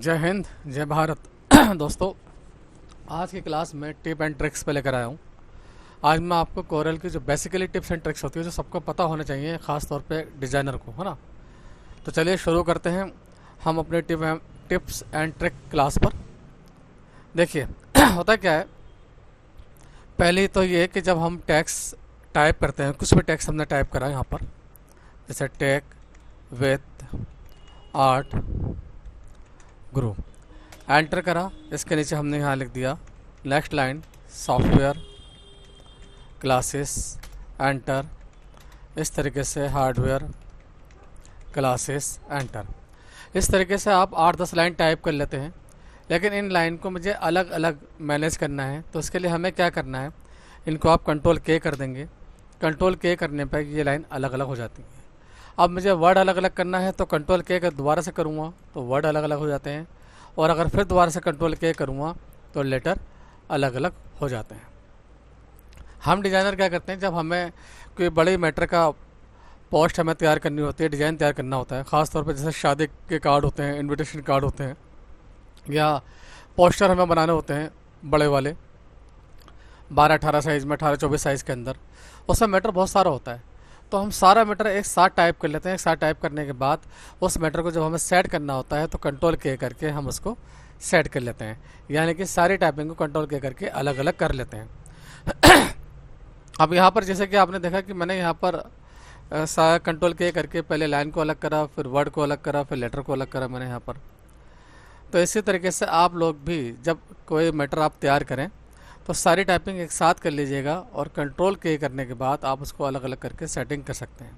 जय हिंद, जय भारत। दोस्तों, आज की क्लास में टिप एंड ट्रिक्स पे लेकर आया हूँ। आज मैं आपको कोरल की जो बेसिकली टिप्स एंड ट्रिक्स होती है, जो सबको पता होना चाहिए, ख़ास तौर पे डिज़ाइनर को, है ना। तो चलिए शुरू करते हैं हम अपने टिप्स एंड ट्रिक क्लास पर। देखिए होता क्या है, पहले तो ये कि जब हम टैक्स टाइप करते हैं, कुछ भी टैक्स हमने टाइप करा यहाँ पर, जैसे tech with art group, enter करा। इसके नीचे हमने यहाँ लिख दिया next line software classes enter. इस तरीके से हार्डवेयर क्लासेस एंटर। इस तरीके से आप 8-10 लाइन टाइप कर लेते हैं, लेकिन इन लाइन को मुझे अलग अलग मैनेज करना है। तो इसके लिए हमें क्या करना है, इनको आप कंट्रोल के कर देंगे। कंट्रोल के करने पर ये लाइन अलग अलग हो जाती है। अब मुझे वर्ड अलग अलग करना है तो कंट्रोल के अगर दोबारा से करूँगा तो वर्ड अलग अलग हो जाते हैं, और अगर फिर दोबारा से कंट्रोल के करूँगा तो लेटर अलग अलग हो जाते हैं। हम डिज़ाइनर क्या करते हैं, जब हमें कोई बड़े मैटर का पोस्ट हमें तैयार करनी होती है, डिज़ाइन तैयार करना होता है, ख़ास तौर पर जैसे शादी के कार्ड होते हैं, इन्विटेशन कार्ड होते हैं, या पोस्टर हमें बनाने होते हैं बड़े वाले 12-18 साइज़ में, 18-24 साइज़ के अंदर, उसमें मैटर बहुत सारा होता है। तो हम सारा मैटर एक साथ टाइप कर लेते हैं। एक साथ टाइप करने के बाद उस मैटर को जब हमें सेट करना होता है तो कंट्रोल के करके हम उसको सेट कर लेते हैं, यानी कि सारी टाइपिंग को कंट्रोल के करके अलग अलग कर लेते हैं। अब यहाँ पर जैसे कि आपने देखा कि मैंने यहाँ पर सारा कंट्रोल के करके पहले लाइन को अलग करा, फिर वर्ड को अलग करा, फिर लेटर को अलग करा मैंने यहाँ पर। तो इसी तरीके से आप लोग भी जब कोई मैटर आप तैयार करें तो सारी टाइपिंग एक साथ कर लीजिएगा, और कंट्रोल के करने के बाद आप उसको अलग अलग करके सेटिंग कर सकते हैं।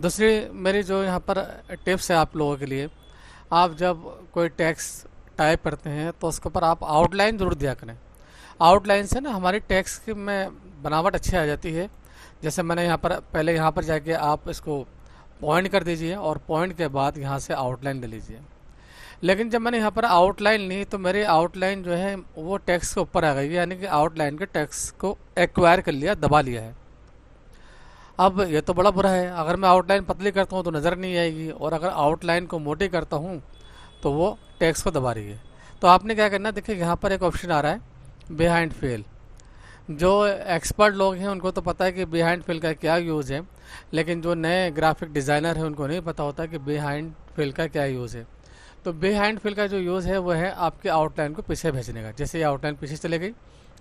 दूसरी मेरी जो यहाँ पर टिप्स है आप लोगों के लिए, आप जब कोई टेक्स्ट टाइप करते हैं तो उसके ऊपर आप आउटलाइन ज़रूर दिया करें। आउटलाइन से ना हमारी टेक्स्ट में बनावट अच्छी आ जाती है। जैसे मैंने यहाँ पर पहले यहाँ पर जाके आप इसको पॉइंट कर दीजिए, और पॉइंट के बाद यहाँ से आउटलाइन ले लीजिए। लेकिन जब मैंने यहाँ पर आउटलाइन ली तो मेरी आउटलाइन जो है वो टेक्स्ट के ऊपर आ गई, यानी कि आउटलाइन के टेक्स्ट को एक्वायर कर लिया, दबा लिया है। अब ये तो बड़ा बुरा है। अगर मैं आउटलाइन पतली करता हूँ तो नज़र नहीं आएगी, और अगर आउटलाइन को मोटी करता हूँ तो वो टेक्स्ट को दबा रही है। तो आपने क्या करना है, देखिए यहाँ पर एक ऑप्शन आ रहा है बिहाइंड फिल। जो एक्सपर्ट लोग हैं उनको तो पता है कि बिहाइंड फिल का क्या यूज़ है, लेकिन जो नए ग्राफिक डिज़ाइनर हैं उनको नहीं पता होता कि बिहाइंड फिल का क्या यूज़ है। तो बिहाइंड फिल का जो यूज़ है वो है आपके आउटलाइन को पीछे भेजने का। जैसे ये आउटलाइन पीछे चले गई,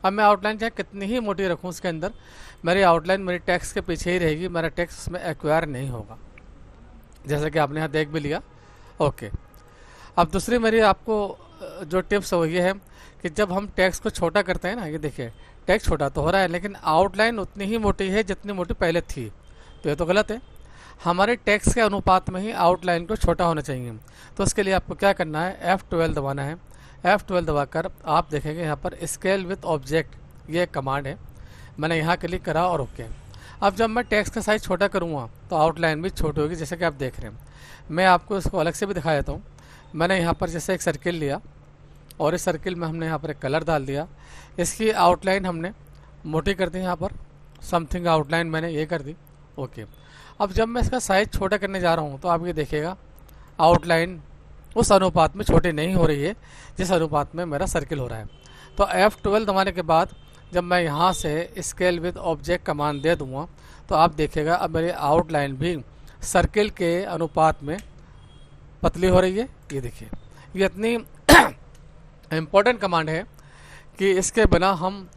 अब मैं आउटलाइन चाहे कितनी ही मोटी रखूँ उसके अंदर, मेरी आउटलाइन मेरी टेक्स्ट के पीछे ही रहेगी, मेरा टेक्स्ट उसमें एक्वायर नहीं होगा। जैसा कि आपने यहाँ देख भी लिया। ओके, अब दूसरी मेरी आपको जो टिप्स है वो ये है कि जब हम टेक्स्ट को छोटा करते हैं ना, ये देखिए टेक्स्ट छोटा तो हो रहा है लेकिन आउटलाइन उतनी ही मोटी है जितनी मोटी पहले थी, तो ये तो गलत है। हमारे टेक्स्ट के अनुपात में ही आउटलाइन को छोटा होना चाहिए। तो उसके लिए आपको क्या करना है, F12 दबाना है। F12 दबाकर आप देखेंगे यहाँ पर स्केल विथ ऑब्जेक्ट, ये कमांड है। मैंने यहाँ क्लिक करा और ओके। अब जब मैं टेक्स्ट का साइज़ छोटा करूँगा तो आउटलाइन भी छोटी होगी, जैसे कि आप देख रहे हैं। मैं आपको इसको अलग से भी दिखा देता हूँ। मैंने यहाँ पर जैसे एक सर्किल लिया, और इस सर्किल में हमने यहाँ पर एक कलर डाल दिया। इसकी आउटलाइन हमने मोटी कर दी, यहाँ पर समथिंग आउटलाइन मैंने ये कर दी। ओके, अब जब मैं इसका साइज़ छोटा करने जा रहा हूँ तो आप ये देखिएगा आउटलाइन उस अनुपात में छोटी नहीं हो रही है जिस अनुपात में मेरा सर्किल हो रहा है। तो F12 दबाने के बाद जब मैं यहाँ से स्केल विद ऑब्जेक्ट कमांड दे दूँगा तो आप देखिएगा अब मेरी आउटलाइन भी सर्किल के अनुपात में पतली हो रही है। ये देखिए, ये इतनी इम्पोर्टेंट कमांड है कि इसके बिना हम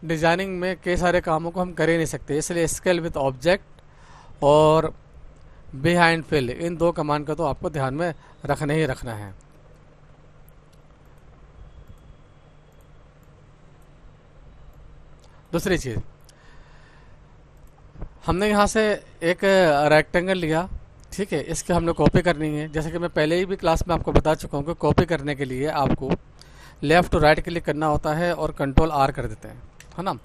डिज़ाइनिंग में कई सारे कामों को हम कर ही नहीं सकते। इसलिए स्केल विद ऑब्जेक्ट और बिहाइंड फिल, इन दो कमांड का तो आपको ध्यान में रखना ही रखना है। दूसरी चीज़, हमने यहाँ से एक रेक्टेंगल लिया, ठीक है, इसके हमने कॉपी करनी है। जैसे कि मैं पहले ही भी क्लास में आपको बता चुका हूँ कि कॉपी करने के लिए आपको लेफ़्ट टू राइट क्लिक करना होता है और कंट्रोल R कर देते हैं, है ना।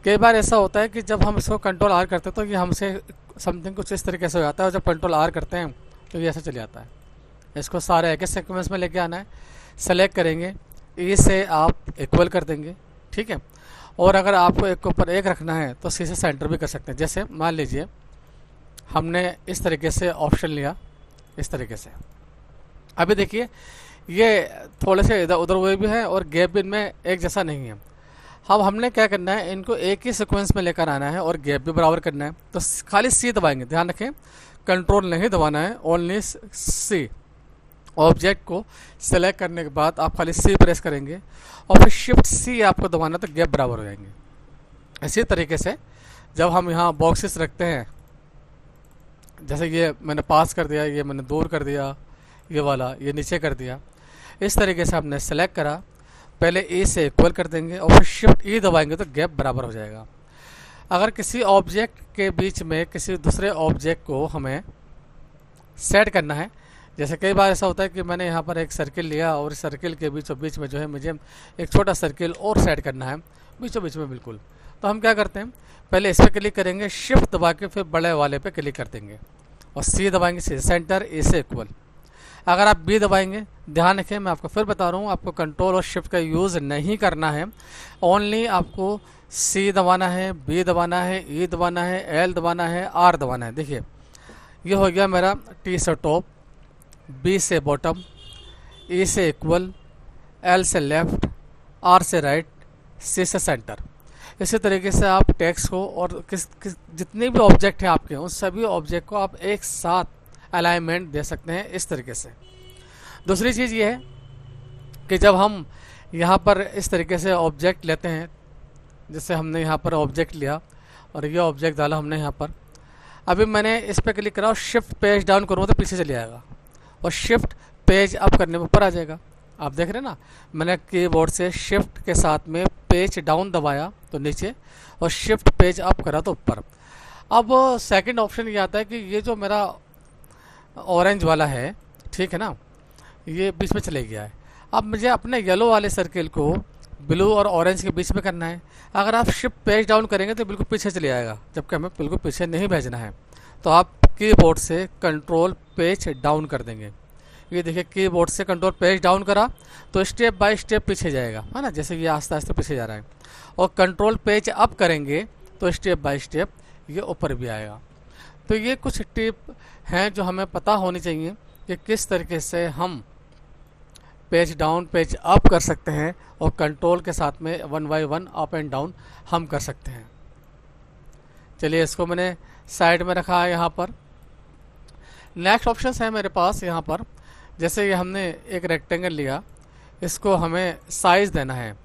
कई बार ऐसा होता है कि जब हम इसको कंट्रोल R करते हैं तो ये हमसे समथिंग कुछ इस तरीके से हो जाता है, और जब कंट्रोल R करते हैं तो ये ऐसे चले जाता है। इसको सारे एक सीक्वेंस में लेके आना है। सेलेक्ट करेंगे, E से आप इक्वल कर देंगे, ठीक है। और अगर आपको एक के ऊपर एक रखना है तो C से सेंटर भी कर सकते हैं। जैसे मान लीजिए हमने इस तरीके से ऑप्शन लिया, इस तरीके से। अभी देखिए ये थोड़े से इधर उधर हुए भी हैं और गैप भी इनमें एक जैसा नहीं है। अब हमने क्या करना है, इनको एक ही सीक्वेंस में लेकर आना है और गैप भी बराबर करना है। तो खाली सी दबाएंगे, ध्यान रखें कंट्रोल नहीं दबाना है, ओनली सी। ऑब्जेक्ट को सेलेक्ट करने के बाद आप खाली सी प्रेस करेंगे और फिर शिफ्ट सी आपको दबाना, तो गैप बराबर हो जाएंगे। इसी तरीके से जब हम यहाँ बॉक्सेस रखते हैं, जैसे ये मैंने पास कर दिया, ये मैंने दूर कर दिया, ये वाला ये नीचे कर दिया, इस तरीके से हमने सेलेक्ट करा, पहले ए से इक्वल कर देंगे और फिर शिफ्ट ई दबाएंगे तो गैप बराबर हो जाएगा। अगर किसी ऑब्जेक्ट के बीच में किसी दूसरे ऑब्जेक्ट को हमें सेट करना है, जैसे कई बार ऐसा होता है कि मैंने यहाँ पर एक सर्किल लिया और इस सर्किल के बीचों बीच में जो है मुझे एक छोटा सर्किल और सेट करना है बीचों बीच में बिल्कुल, तो हम क्या करते हैं, पहले इस पर क्लिक करेंगे, शिफ्ट दबा के फिर बड़े वाले पे क्लिक कर देंगे और सी दबाएंगे, सी सेंटर, ए से इक्वल। अगर आप बी दबाएंगे, ध्यान रखें मैं आपको फिर बता रहा हूँ, आपको कंट्रोल और शिफ्ट का यूज़ नहीं करना है, ओनली आपको सी दबाना है, बी दबाना है, ई दबाना है, एल दबाना है, आर दबाना है। देखिए ये हो गया मेरा टी से टॉप, बी से बॉटम, ई से इक्वल, एल से लेफ्ट, आर से राइट, सी से सेंटर। इसी तरीके से आप टेक्स्ट को और जितने भी ऑब्जेक्ट हैं आपके, उन सभी ऑब्जेक्ट को आप एक साथ अलाइनमेंट दे सकते हैं इस तरीके से। दूसरी चीज़ ये है कि जब हम यहाँ पर इस तरीके से ऑब्जेक्ट लेते हैं, जैसे हमने यहाँ पर ऑब्जेक्ट लिया और ये ऑब्जेक्ट डाला हमने यहाँ पर, अभी मैंने इस पर क्लिक करा और शिफ्ट पेज डाउन करूँगा तो पीछे चले जाएगा और शिफ्ट पेज अप करने में ऊपर आ जाएगा। आप देख रहे हैं ना, मैंने कीबोर्ड से शिफ्ट के साथ में पेज डाउन दबाया तो नीचे और शिफ्ट पेज अप करा तो ऊपर। अब सेकंड ऑप्शन ये आता है कि ये जो मेरा ऑरेंज वाला है, ठीक है ना, ये बीच में चले गया है। अब मुझे अपने येलो वाले सर्किल को ब्लू और ऑरेंज के बीच में करना है। अगर आप शिफ्ट पेज डाउन करेंगे तो बिल्कुल पीछे चले आएगा, जबकि हमें बिल्कुल पीछे नहीं भेजना है। तो आप कीबोर्ड से कंट्रोल पेज डाउन कर देंगे। ये देखिए कीबोर्ड से कंट्रोल पेज डाउन करा तो स्टेप बाय स्टेप पीछे जाएगा, है ना, जैसे ये आस्ते आस्ते पीछे जा रहा है। और कंट्रोल पेज अप करेंगे तो स्टेप बाय स्टेप ये ऊपर भी आएगा। तो ये कुछ टिप हैं जो हमें पता होनी चाहिए कि किस तरीके से हम पेज डाउन पेज अप कर सकते हैं और कंट्रोल के साथ में one by one up and down हम कर सकते हैं। चलिए इसको मैंने साइड में रखा है यहाँ पर। नेक्स्ट ऑप्शन है मेरे पास यहाँ पर, जैसे ये हमने एक रेक्टेंगल लिया, इसको हमें साइज़ देना है।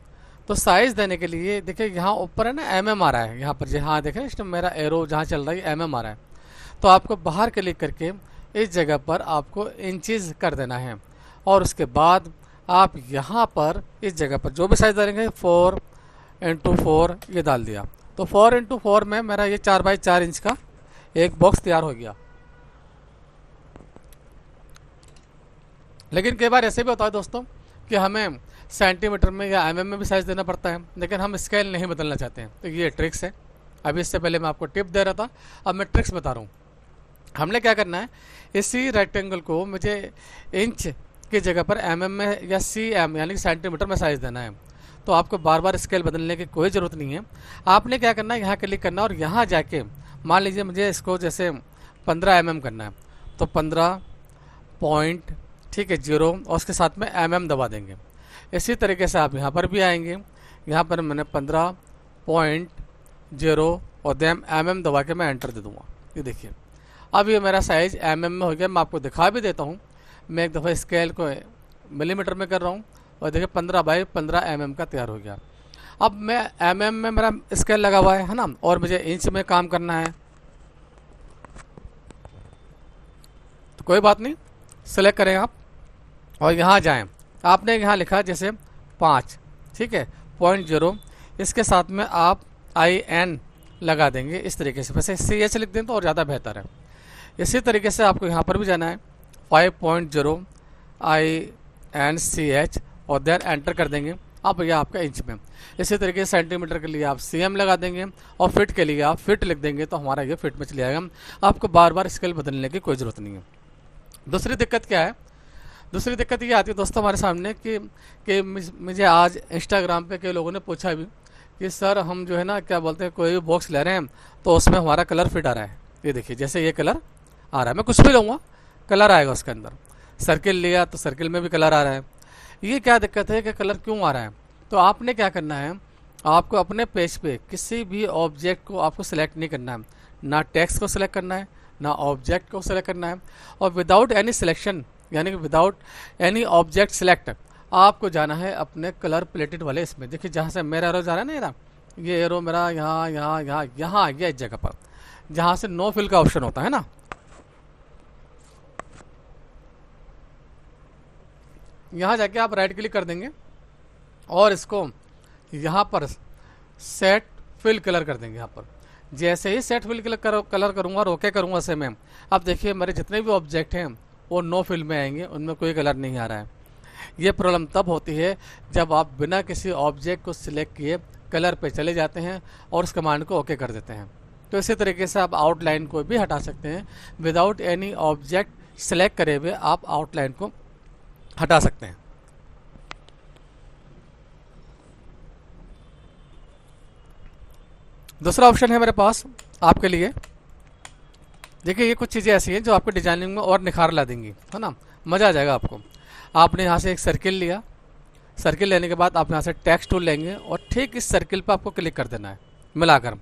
तो साइज़ देने के लिए देखिए यहाँ ऊपर है ना mm आ रहा है, यहाँ पर जहाँ देखें इस मेरा एरो जहाँ चल रहा है mm आ रहा है। तो आपको बाहर क्लिक करके इस जगह पर आपको इंचेस कर देना है और उसके बाद आप यहाँ पर इस जगह पर जो भी साइज़ डालेंगे 4x4 ये डाल दिया। तो 4x4 में मेरा ये 4x4 इंच का एक बॉक्स तैयार हो गया। लेकिन कई बार ऐसे भी होता है दोस्तों कि हमें सेंटीमीटर में या mm में भी साइज़ देना पड़ता है, लेकिन हम स्केल नहीं बदलना चाहते हैं। तो ये ट्रिक्स है। अभी इससे पहले मैं आपको टिप दे रहा था, अब मैं ट्रिक्स बता रहा हूँ। हमने क्या करना है, इसी रेक्टेंगल को मुझे इंच की जगह पर mm में या cm यानी कि सेंटीमीटर में साइज़ देना है। तो आपको बार बार स्केल बदलने की कोई ज़रूरत नहीं है। आपने क्या करना है, यहाँ क्लिक करना और यहाँ जाके मान लीजिए मुझे इसको जैसे 15 mm करना है, तो 15 पॉइंट, ठीक है, 0 और उसके साथ में mm दबा देंगे। इसी तरीके से आप यहाँ पर भी आएंगे, यहाँ पर मैंने 15.0 और देन mm दबा के मैं एंटर दे दूँगा। ये देखिए अब ये मेरा साइज़ mm में हो गया। मैं आपको दिखा भी देता हूँ, मैं एक दफ़ा स्केल को मिलीमीटर में कर रहा हूँ और देखिए 15x15 mm का तैयार हो गया। अब मैं mm में मेरा स्केल लगा हुआ है ना, और मुझे इंच में काम करना है। तो कोई बात नहीं, सेलेक्ट करें आप और यहाँ जाएं। आपने यहाँ लिखा जैसे 5, ठीक है, 0.0, इसके साथ में आप IN लगा देंगे इस तरीके से। वैसे CH लिख दें तो और ज़्यादा बेहतर है। इसी तरीके से आपको यहाँ पर भी जाना है 5.0 INCH और देन एंटर कर देंगे। अब यह आपका इंच में। इसी तरीके से सेंटीमीटर के लिए आप CM लगा देंगे और फिट के लिए आप फिट लिख देंगे तो हमारा ये फिट में चले जाएगा। आपको बार बार स्केल बदलने की कोई ज़रूरत नहीं है। दूसरी दिक्कत क्या है, दूसरी दिक्कत ये आती है दोस्तों हमारे सामने कि मुझे आज इंस्टाग्राम पे कई लोगों ने पूछा भी कि सर हम जो है ना क्या बोलते हैं, कोई भी बॉक्स ले रहे हैं तो उसमें हमारा कलर फिट आ रहा है। ये देखिए जैसे ये कलर आ रहा है, मैं कुछ भी लूँगा कलर आएगा उसके अंदर। सर्किल लिया तो सर्किल में भी कलर आ रहा है। ये क्या दिक्कत है कि कलर क्यों आ रहा है? तो आपने क्या करना है, आपको अपने पेज पे किसी भी ऑब्जेक्ट को आपको सिलेक्ट नहीं करना है, ना टेक्स्ट को सिलेक्ट करना है, ना ऑब्जेक्ट को सिलेक्ट करना है, और विदाउट एनी सिलेक्शन यानी कि विदाउट एनी ऑब्जेक्ट सिलेक्ट आपको जाना है अपने कलर प्लेटेड वाले इसमें। देखिए जहाँ से मेरा एरो जा रहा है ना, ये एरो मेरा यहाँ यहाँ यहाँ यहाँ आ गया इस जगह पर, जहाँ से नो फिल का ऑप्शन होता है ना। यहाँ जाके आप राइट क्लिक कर देंगे और इसको यहाँ पर सेट फिल कलर कर देंगे। यहाँ पर जैसे ही सेट फिल कलर करूँगा और ओके करूँगा से मैं, अब देखिए मेरे जितने भी ऑब्जेक्ट हैं वो नो फिल में आएंगे, उनमें कोई कलर नहीं आ रहा है। ये प्रॉब्लम तब होती है जब आप बिना किसी ऑब्जेक्ट को सिलेक्ट किए कलर पे चले जाते हैं और उस कमांड को ओके कर देते हैं। तो इसी तरीके से आप आउटलाइन को भी हटा सकते हैं, विदाउट एनी ऑब्जेक्ट सिलेक्ट करे हुए आप आउटलाइन को हटा सकते हैं। दूसरा ऑप्शन है मेरे पास आपके लिए। देखिए ये कुछ चीज़ें ऐसी हैं जो आपको डिजाइनिंग में और निखार ला देंगी, है ना, मज़ा आ जाएगा आपको। आपने यहाँ से एक सर्किल लिया, सर्किल लेने के बाद आप यहाँ से टेक्स्ट टूल लेंगे और ठीक इस सर्किल पर आपको क्लिक कर देना है मिलाकर।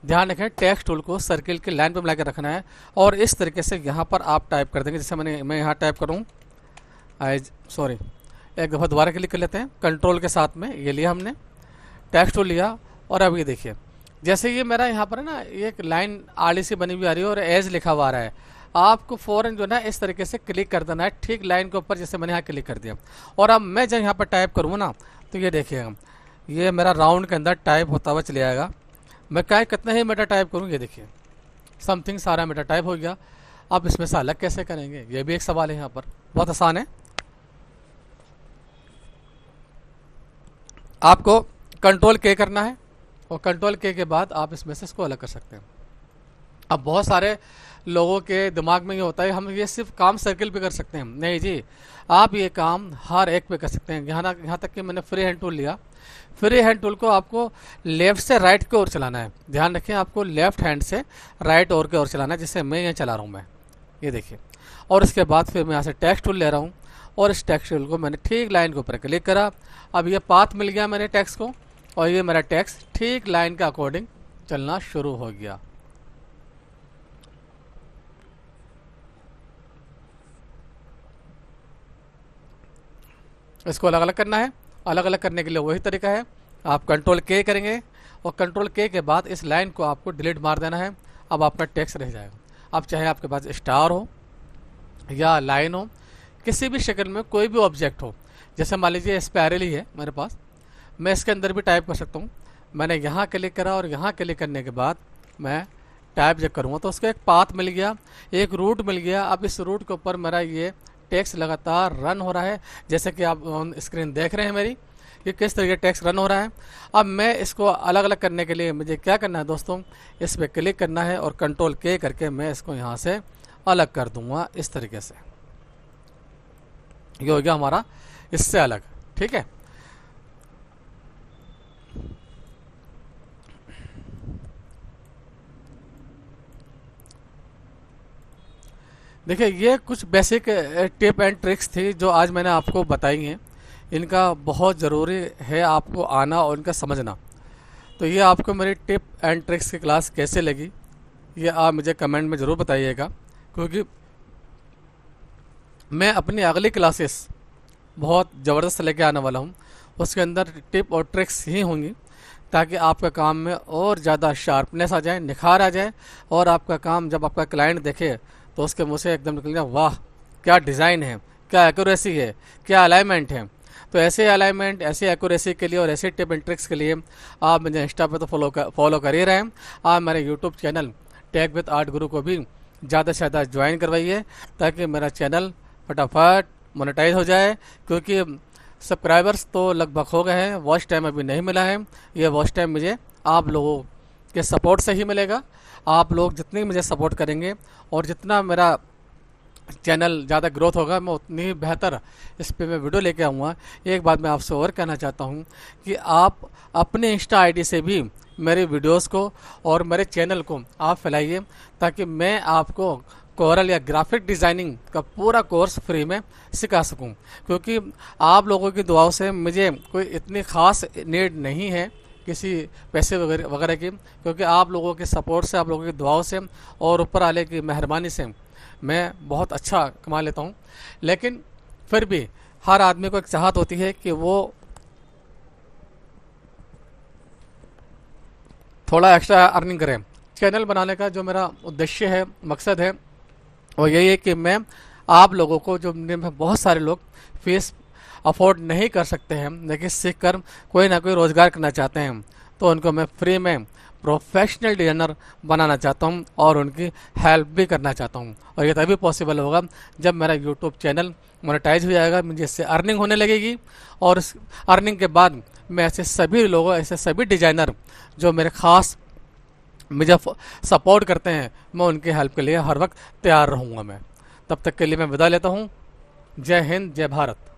ध्यान रखें टेक्स्ट टूल को सर्किल की लाइन पर मिलाकर रखना है और इस तरीके से यहाँ पर आप टाइप कर देंगे। जैसे मैं यहाँ टाइप करूँ, सॉरी एक दफ़ा दोबारा क्लिक कर लेते हैं, कंट्रोल के साथ में ये लिया हमने, टेक्स्ट टूल लिया और अब ये देखिए जैसे ये मेरा यहाँ पर है ना एक लाइन आड़ी सी बनी हुई आ रही है और एज लिखा हुआ आ रहा है, आपको फ़ौरन जो है ना इस तरीके से क्लिक कर देना है ठीक लाइन के ऊपर, जैसे मैंने यहाँ क्लिक कर दिया। और अब मैं जब यहाँ पर टाइप करूँ ना तो ये देखिएगा ये मेरा राउंड के अंदर टाइप होता हुआ चले जाएगा। मैं क्या कितना ही मीटर टाइप करूँ, ये देखिए समथिंग सारा मीटर टाइप हो गया। अब इसमें से अलग कैसे करेंगे, ये भी एक सवाल है। यहाँ पर बहुत आसान है, आपको कंट्रोल के करना है और कंट्रोल के बाद आप इसमें से इसको अलग कर सकते हैं। अब बहुत सारे लोगों के दिमाग में ये होता है हम ये सिर्फ काम सर्किल पे कर सकते हैं, नहीं जी, आप ये काम हर एक पे कर सकते हैं। यहाँ तक कि मैंने फ्री हैंड टूल लिया, फ्री हैंड टूल को आपको लेफ्ट से राइट की ओर चलाना है। ध्यान रखें आपको लेफ्ट हैंड से राइट ओर की ओर चलाना है, जिससे मैं यहाँ चला रहा हूँ मैं, ये देखिए। और इसके बाद फिर मैं यहाँ से टेक्स्ट टूल ले रहा हूँ और इस टेक्स्ट टूल को मैंने ठीक लाइन के ऊपर क्लिक करा। अब ये पाथ मिल गया मेरे टेक्स्ट को और ये मेरा टेक्स्ट ठीक लाइन के अकॉर्डिंग चलना शुरू हो गया। इसको अलग अलग करना है, अलग अलग करने के लिए वही तरीका है, आप कंट्रोल के करेंगे और कंट्रोल के बाद इस लाइन को आपको डिलीट मार देना है। अब आपका टेक्स्ट रह जाएगा। अब चाहे आपके पास स्टार हो या लाइन हो, किसी भी शक्ल में कोई भी ऑब्जेक्ट हो, जैसे मान लीजिए स्पायरल ही है मेरे पास, मैं इसके अंदर भी टाइप कर सकता हूँ। मैंने यहाँ क्लिक करा और यहाँ क्लिक करने के बाद मैं टाइप जब करूँगा तो उसको एक पाथ मिल गया, एक रूट मिल गया। अब इस रूट के ऊपर मेरा ये टेक्स्ट लगातार रन हो रहा है, जैसे कि आप ऑन स्क्रीन देख रहे हैं मेरी कि किस तरीके टेक्स्ट रन हो रहा है। अब मैं इसको अलग अलग करने के लिए मुझे क्या करना है दोस्तों, इस पर क्लिक करना है और कंट्रोल के करके मैं इसको यहाँ से अलग कर दूंगा इस तरीके से। ये हो गया हमारा इससे अलग, ठीक है। देखिए ये कुछ बेसिक टिप एंड ट्रिक्स थी जो आज मैंने आपको बताई हैं। इनका बहुत ज़रूरी है आपको आना और इनका समझना। तो ये आपको मेरी टिप एंड ट्रिक्स की क्लास कैसे लगी ये आप मुझे कमेंट में ज़रूर बताइएगा, क्योंकि मैं अपनी अगली क्लासेस बहुत ज़बरदस्त लेके आने वाला हूँ। उसके अंदर टिप और ट्रिक्स ही होंगी ताकि आपका काम में और ज़्यादा शार्पनेस आ जाए, निखार आ जाए और आपका काम जब आपका क्लाइंट देखे तो उसके मुँह से एकदम निकल जाए, वाह क्या डिज़ाइन है, क्या एक्यूरेसी है, क्या अलाइनमेंट है। तो ऐसे अलाइनमेंट, ऐसे एक्यूरेसी के लिए और ऐसे टिप एंड ट्रिक्स के लिए आप मुझे इंस्टा पे तो फॉलो कर ही रहे हैं। आप मेरे YouTube channel tech with art guru को भी ज़्यादा से ज़्यादा ज्वाइन करवाइए ताकि मेरा चैनल फटाफट मोनेटाइज हो जाए, क्योंकि सब्सक्राइबर्स तो लगभग हो गए हैं, वॉच टाइम अभी नहीं मिला है। ये वॉच टाइम मुझे आप लोगों के सपोर्ट से ही मिलेगा। आप लोग जितनी मुझे सपोर्ट करेंगे और जितना मेरा चैनल ज़्यादा ग्रोथ होगा, मैं उतनी ही बेहतर इस पे मैं वीडियो लेके आऊँगा। एक बात मैं आपसे और कहना चाहता हूँ कि आप अपने इंस्टा आईडी से भी मेरे वीडियोस को और मेरे चैनल को आप फैलाइए ताकि मैं आपको कोरल या ग्राफिक डिज़ाइनिंग का पूरा कोर्स फ्री में सिखा सकूं, क्योंकि आप लोगों की दुआओं से मुझे कोई इतनी ख़ास नीड नहीं है किसी पैसे वगैरह वगैरह की, क्योंकि आप लोगों के सपोर्ट से, आप लोगों की दुआओं से और ऊपर वाले की मेहरबानी से मैं बहुत अच्छा कमा लेता हूं। लेकिन फिर भी हर आदमी को एक चाहत होती है कि वो थोड़ा एक्स्ट्रा अर्निंग करें। चैनल बनाने का जो मेरा उद्देश्य है, मकसद है, वो यही है कि मैं आप लोगों को, जो बहुत सारे लोग फीस अफोर्ड नहीं कर सकते हैं लेकिन सीख कर कोई ना कोई रोज़गार करना चाहते हैं, तो उनको मैं फ्री में प्रोफेशनल डिजाइनर बनाना चाहता हूं और उनकी हेल्प भी करना चाहता हूं। और ये तभी पॉसिबल होगा जब मेरा यूट्यूब चैनल मोनेटाइज हो जाएगा, मुझे इससे अर्निंग होने लगेगी। और इस अर्निंग के बाद मैं ऐसे सभी लोगों, ऐसे सभी डिजाइनर जो मेरे खास मुझे सपोर्ट करते हैं, मैं उनकी हेल्प के लिए हर वक्त तैयार रहूँगा। मैं तब तक के लिए मैं विदा लेता हूँ। जय हिंद, जय भारत।